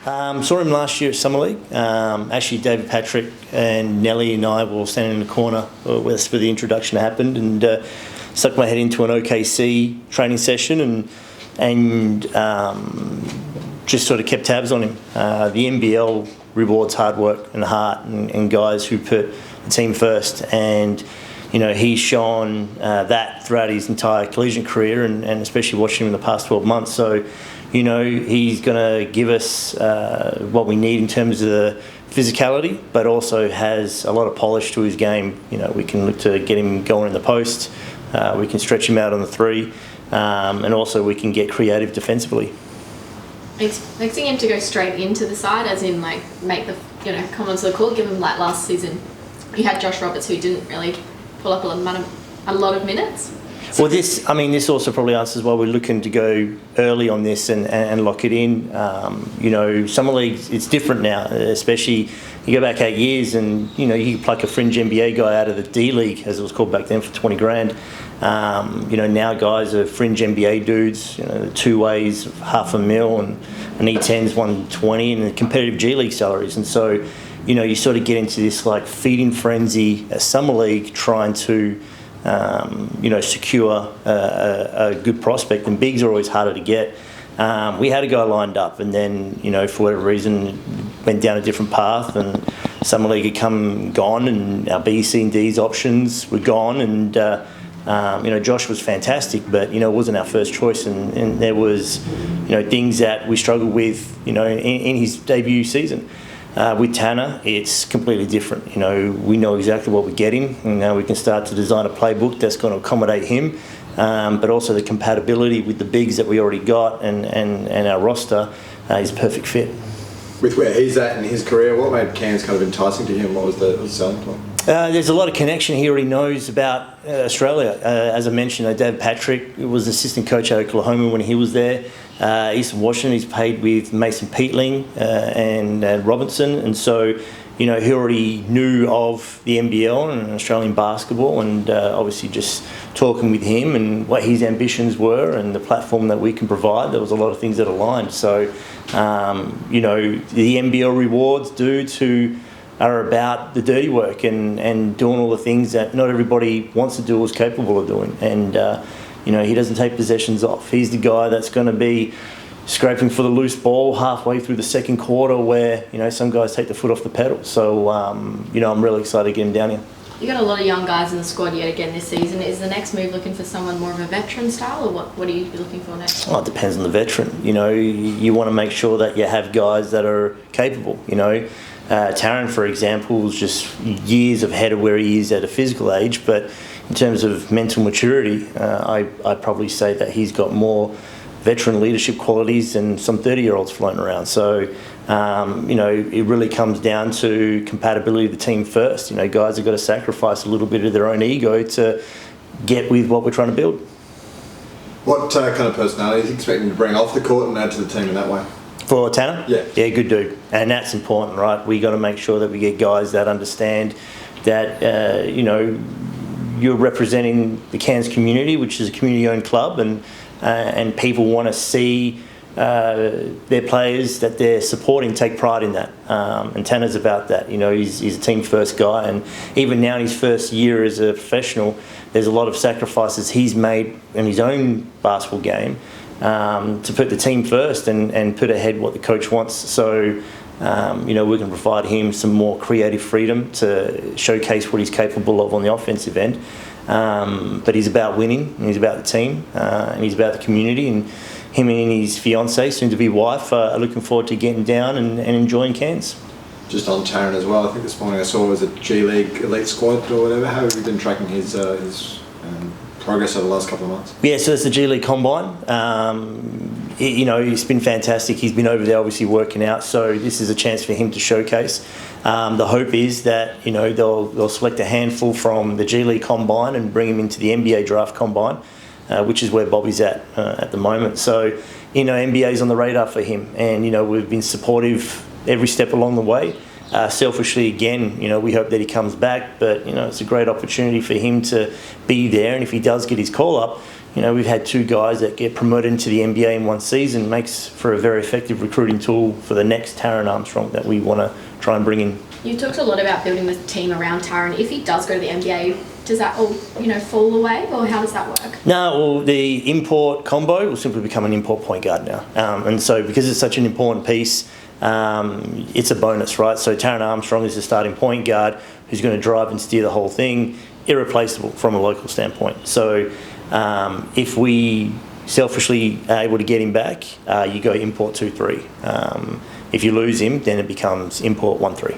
Saw him last year at Summer League. Actually, David Patrick and Nelly and I were standing in the corner where the introduction happened, and stuck my head into an OKC training session and just sort of kept tabs on him. The NBL rewards hard work and heart and guys who put the team first, and he's shown that throughout his entire collegiate career, and especially watching him in the past 12 months. So he's going to give us what we need in terms of the physicality, but also has a lot of polish to his game. We can look to get him going in the post, we can stretch him out on the three, and also we can get creative defensively. Expecting him to go straight into the side, as in make the come onto the court, given like last season you had Josh Roberts who didn't really pull up a lot of minutes. Well, this also probably answers why we're looking to go early on this and lock it in. Summer leagues, it's different now, especially you go back 8 years and, you could pluck a fringe NBA guy out of the D League, as it was called back then, for 20 grand. Now guys are fringe NBA dudes, the two ways, $500,000 and an E10's 120 and the competitive G League salaries. And so, you sort of get into this like feeding frenzy at Summer League trying to secure a good prospect, and bigs are always harder to get. We had a guy lined up, and then for whatever reason went down a different path, and Summer League had gone, and our B, C, and D's options were gone, and Josh was fantastic, but it wasn't our first choice, and there was things that we struggled with in his debut season. With Tanner, it's completely different. We know exactly what we're getting, and now we can start to design a playbook that's going to accommodate him, but also the compatibility with the bigs that we already got and our roster is a perfect fit. With where he's at in his career, what made Cairns kind of enticing to him? What was the selling point? There's a lot of connection he already knows about Australia. As I mentioned, David Patrick was assistant coach at Oklahoma when he was there. Eastern Washington, he's played with Mason Peatling and Robinson, and so he already knew of the NBL and Australian basketball, and obviously just talking with him and what his ambitions were and the platform that we can provide, there was a lot of things that aligned. So the NBL rewards dudes who are about the dirty work and doing all the things that not everybody wants to do or is capable of doing. And he doesn't take possessions off. He's the guy that's going to be scraping for the loose ball halfway through the second quarter where, some guys take the foot off the pedal. So, I'm really excited to get him down here. You got a lot of young guys in the squad yet again this season. Is the next move looking for someone more of a veteran style, or what are you looking for next? Well, it depends on the veteran. You want to make sure that you have guys that are capable. Taron, for example, is just years ahead of where he is at a physical age, but in terms of mental maturity, I'd probably say that he's got more veteran leadership qualities than some 30-year-olds floating around. So, it really comes down to compatibility of the team first. Guys have got to sacrifice a little bit of their own ego to get with what we're trying to build. What kind of personality is he expecting to bring off the court and add to the team in that way? For Tanner? Yeah, good dude. And that's important, right? We got to make sure that we get guys that understand that, you're representing the Cairns community, which is a community-owned club, and people want to see their players that they're supporting take pride in that. And Tanner's about that. He's a team-first guy, and even now in his first year as a professional, there's a lot of sacrifices he's made in his own basketball game to put the team first and put ahead what the coach wants. So, we can provide him some more creative freedom to showcase what he's capable of on the offensive end. But he's about winning, and he's about the team, and he's about the community. And him and his fiancée, soon-to-be wife, are looking forward to getting down and enjoying Cairns. Just on Taron as well, I think this morning I saw it was a G League elite squad or whatever. How have you been tracking his progress over the last couple of months? Yeah, so it's the G League Combine. It's been fantastic. He's been over there obviously working out, so this is a chance for him to showcase. The hope is that they'll select a handful from the G League Combine and bring him into the NBA Draft Combine, which is where Bobby's at the moment. So NBA's on the radar for him, and we've been supportive every step along the way. Selfishly, again, we hope that he comes back, but, it's a great opportunity for him to be there. And if he does get his call up, we've had 2 guys that get promoted into the NBA in 1 season. Makes for a very effective recruiting tool for the next Taron Armstrong that we want to try and bring in. You talked a lot about building the team around Taron. If he does go to the NBA, does that all, fall away, or how does that work? No, well, the import combo will simply become an import point guard now. And so because it's such an important piece, it's a bonus, right? So Taron Armstrong is the starting point guard who's going to drive and steer the whole thing, irreplaceable from a local standpoint. So if we selfishly are able to get him back, you go import 2-3. If you lose him, then it becomes import 1-3.